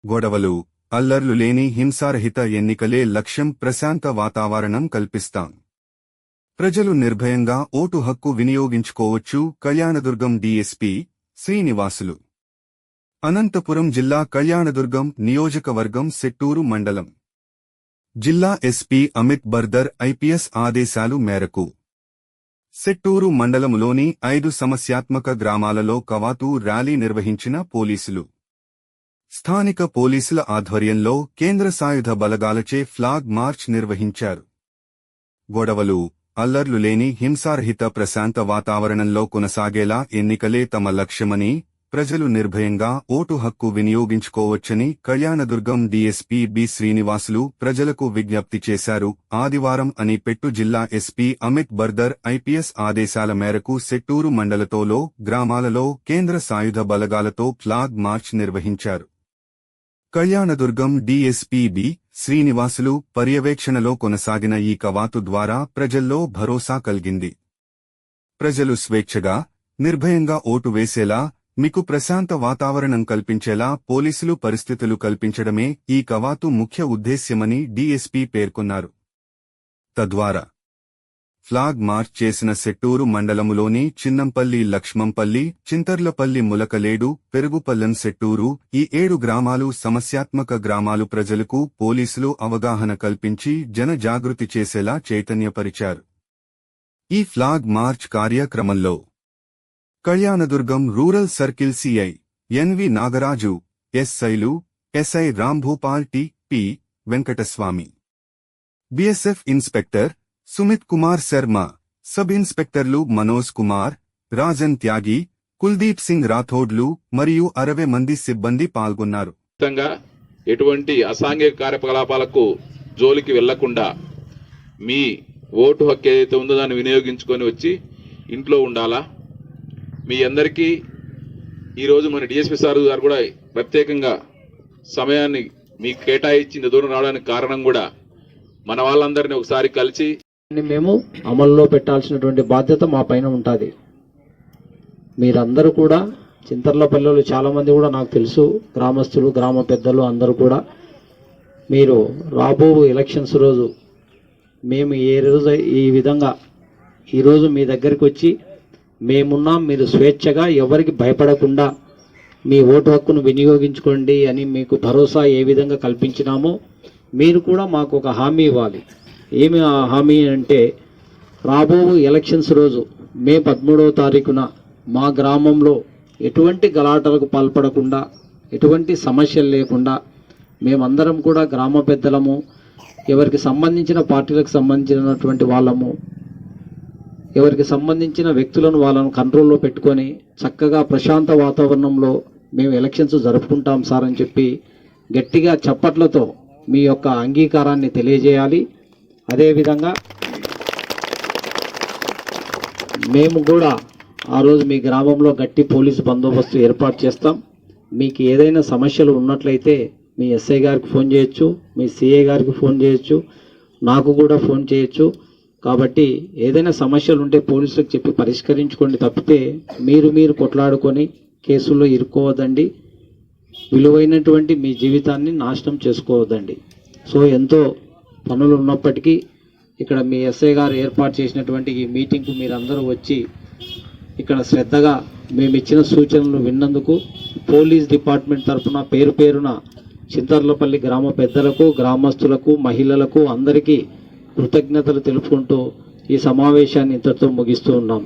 గొడవలు, అల్లర్లు లేని హింసారహిత ఎన్నికలే లక్ష్యం. ప్రశాంత వాతావరణం కల్పిస్తాం. ప్రజలు నిర్భయంగా ఓటు హక్కు వినియోగించుకోవచ్చు. కళ్యాణదుర్గం డీఎస్పీ శ్రీనివాసులు. అనంతపురం జిల్లా కళ్యాణదుర్గం నియోజకవర్గం సెట్టూరు మండలం. జిల్లా ఎస్పీ అమిత్ బర్దర్ ఐపీఎస్ ఆదేశాలు మేరకు సెట్టూరు మండలంలోని 5 సమస్యాత్మక గ్రామాలలో కవాతు ర్యాలీ నిర్వహించిన పోలీసులు. స్థానిక పోలీసుల ఆధ్వర్యంలో కేంద్ర సాయుధ బలగాలచే ఫ్లాగ్ మార్చ్ నిర్వహించారు. గొడవలు, అల్లర్లు లేని హింసారహిత ప్రశాంత వాతావరణంలో కొనసాగేలా ఎన్నికలే తమ లక్ష్యమని, ప్రజలు నిర్భయంగా ఓటు హక్కు వినియోగించుకోవచ్చని కళ్యాణదుర్గం డీఎస్పీ బి శ్రీనివాసులు ప్రజలకు విజ్ఞప్తి చేశారు. ఆదివారం అనిపెట్టు జిల్లా ఎస్పీ అమిత్ బర్దర్ ఐపీఎస్ ఆదేశాల మేరకు సెట్టూరు మండలతోలో గ్రామాలలో కేంద్ర సాయుధ బలగాలతో ఫ్లాగ్ మార్చ్ నిర్వహించారు. కళ్యాణదుర్గం డీఎస్పీ బి శ్రీనివాసులు పర్యవేక్షణలో కొనసాగిన ఈ కవాతు ద్వారా ప్రజల్లో భరోసా కలిగింది. ప్రజలు స్వేచ్ఛగా, నిర్భయంగా ఓటు వేసేలా, మీకు ప్రశాంత వాతావరణం కల్పించేలా పోలీసులు పరిస్థితులు కల్పించడమే ఈ కవాతు ముఖ్య ఉద్దేశ్యమని డీఎస్పీ పేర్కొన్నారు. తద్వారా ఫ్లాగ్ మార్చ్ చేసిన సెట్టూరు మండలములోని చిన్నంపల్లి, లక్ష్మంపల్లి, చింతర్లపల్లి, ములకలేడు, పెరుగుపల్లెం, సెట్టూరు ఈ 7 గ్రామాలు సమస్యాత్మక గ్రామాలు ప్రజలకు పోలీసులు అవగాహన కల్పించి జన జాగృతి చేసేలా చైతన్యపరిచారు. ఈ ఫ్లాగ్ మార్చ్ కార్యక్రమంలో Kalyandurg rural circle CI NV Nagaraju, ఎస్ఐలు SI Rambhupal, TP. Venkataswamy, BSF inspector Sumit Kumar Sharma, sub ఇన్స్పెక్టర్లు మనోజ్ కుమార్, రాజన్ త్యాగి, కుల్దీప్ సింగ్ రాథోడ్లు మరియు 60 మంది సిబ్బంది పాల్గొన్నారు. ఎటువంటి అసాంఘిక కార్యకలాపాలకు జోలికి వెళ్లకుండా మీ ఓటు హక్కు ఏదైతే ఉందో దాన్ని వినియోగించుకొని వచ్చి ఇంట్లో ఉండాలా. మీ అందరికీ ఈరోజు మన డిఎస్పీ సార్ గారు కూడా ప్రత్యేకంగా సమయాన్ని మీకు కేటాయించి ఇంత దూరం రావడానికి కారణం కూడా మన వాళ్ళందరినీ ఒకసారి కలిసి మేము అమల్లో పెట్టాల్సినటువంటి బాధ్యత మా పైన ఉంటుంది. మీరందరూ కూడా చింతర్లపల్లెలు చాలామంది కూడా నాకు తెలుసు, గ్రామస్తులు, గ్రామ పెద్దలు అందరూ కూడా మీరు రాబో ఎలక్షన్స్ రోజు మేము ఏ రోజు ఈ విధంగా ఈరోజు మీ దగ్గరికి వచ్చి మేమున్నాం, మీరు స్వేచ్ఛగా ఎవరికి భయపడకుండా మీ ఓటు హక్కును వినియోగించుకోండి అని మీకు భరోసా ఏ విధంగా కల్పించినామో మీరు కూడా మాకు ఒక హామీ ఇవ్వాలి. ఏమి హామీ అంటే రాబో ఎలక్షన్స్ రోజు మే 13వ తారీఖున మా గ్రామంలో ఎటువంటి గలాటలకు పాల్పడకుండా, ఎటువంటి సమస్యలు లేకుండా మేమందరం కూడా గ్రామ పెద్దలము, ఎవరికి సంబంధించిన పార్టీలకు సంబంధించినటువంటి వాళ్ళము, ఎవరికి సంబంధించిన వ్యక్తులను వాళ్ళను కంట్రోల్లో పెట్టుకొని చక్కగా ప్రశాంత వాతావరణంలో మేము ఎలక్షన్స్ జరుపుకుంటాం సార్ అని చెప్పి గట్టిగా చప్పట్లతో మీ యొక్క అంగీకారాన్ని తెలియజేయాలి. అదేవిధంగా మేము కూడా ఆ రోజు మీ గ్రామంలో గట్టి పోలీసు బందోబస్తు ఏర్పాటు చేస్తాం. మీకు ఏదైనా సమస్యలు ఉన్నట్లయితే మీ ఎస్ఐ గారికి ఫోన్ చేయొచ్చు, మీ సిఐ గారికి ఫోన్ చేయొచ్చు, నాకు కూడా ఫోన్ చేయొచ్చు. కాబట్టి ఏదైనా సమస్యలు ఉంటే పోలీసులకు చెప్పి పరిష్కరించుకోండి తప్పితే మీరు కొట్లాడుకొని కేసుల్లో ఇరుక్కోవద్దండి. విలువైనటువంటి మీ జీవితాన్ని నాశనం చేసుకోవద్దండి. సో ఎంతో పనులు ఉన్నప్పటికీ ఇక్కడ మీ ఎస్ఐ గారు ఏర్పాటు చేసినటువంటి ఈ మీటింగ్కు మీరందరూ వచ్చి ఇక్కడ శ్రద్ధగా మేము ఇచ్చిన సూచనలు విన్నందుకు పోలీస్ డిపార్ట్మెంట్ తరఫున పేరు పేరున చింతర్లపల్లి గ్రామ పెద్దలకు, గ్రామస్తులకు, మహిళలకు అందరికీ కృతజ్ఞతలు తెలుపుకుంటూ ఈ సమావేశాన్ని ఇంతటితో ముగిస్తూ ఉన్నాం.